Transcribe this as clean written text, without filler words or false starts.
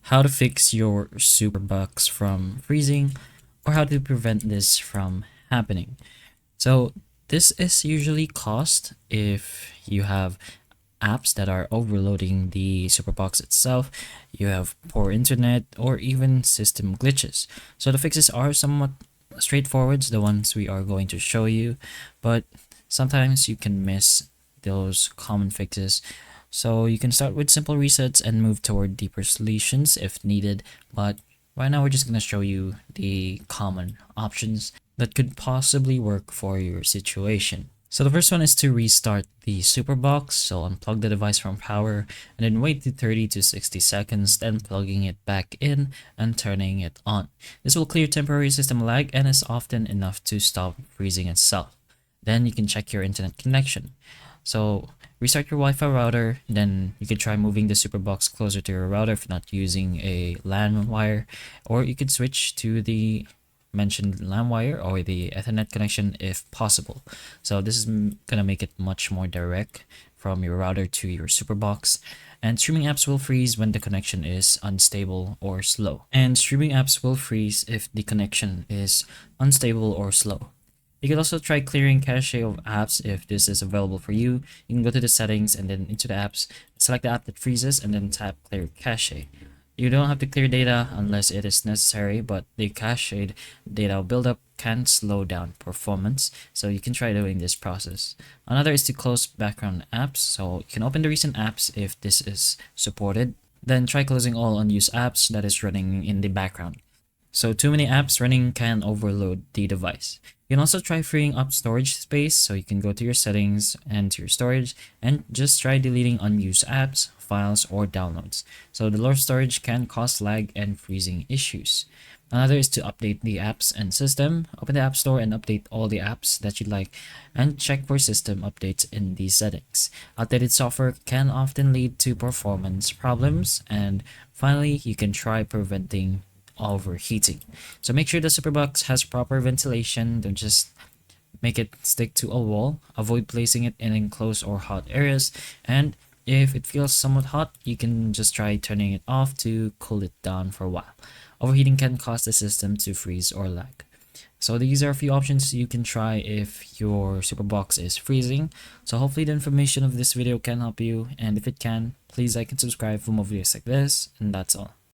how to fix your Superbox from freezing, or how to prevent this from happening. So this is usually caused if you have apps that are overloading the Superbox itself, you have poor internet, or even system glitches. So the fixes are somewhat straightforward, the ones we are going to show you, but sometimes you can miss those common fixes. So you can start with simple resets and move toward deeper solutions if needed, but right now we're just going to show you the common options that could possibly work for your situation. So the first one is to restart the Superbox. So unplug the device from power and then wait to 30 to 60 seconds, then plugging it back in and turning it on. This will clear temporary system lag and is often enough to stop freezing itself. Then you can check your internet connection. So restart your Wi-Fi router, then you could try moving the Superbox closer to your router if not using a LAN wire, or you could switch to the mentioned LAN wire or the Ethernet connection if possible. So this is gonna make it much more direct from your router to your Superbox. And streaming apps will freeze when the connection is unstable or slow. And streaming apps will freeze if the connection is unstable or slow. You can also try clearing cache of apps if this is available for you. You can go to the settings and then into the apps, select the app that freezes and then tap clear cache. You don't have to clear data unless it is necessary, but the cached data buildup can slow down performance, so you can try doing this process. Another is to close background apps, so you can open the recent apps if this is supported. Then try closing all unused apps that is running in the background. So too many apps running can overload the device. You can also try freeing up storage space, so you can go to your settings and to your storage and just try deleting unused apps, files, or downloads. So the lower storage can cause lag and freezing issues. Another is to update the apps and system. Open the App Store and update all the apps that you like and check for system updates in these settings. Outdated software can often lead to performance problems. And finally, you can try preventing overheating. So make sure the Superbox has proper ventilation. Don't just make it stick to a wall. Avoid placing it in enclosed or hot areas. And if it feels somewhat hot, you can just try turning it off to cool it down for a while. Overheating can cause the system to freeze or lag. So these are a few options you can try if your Superbox is freezing. So hopefully the information of this video can help you, and if it can, please like and subscribe for more videos like this, and that's all.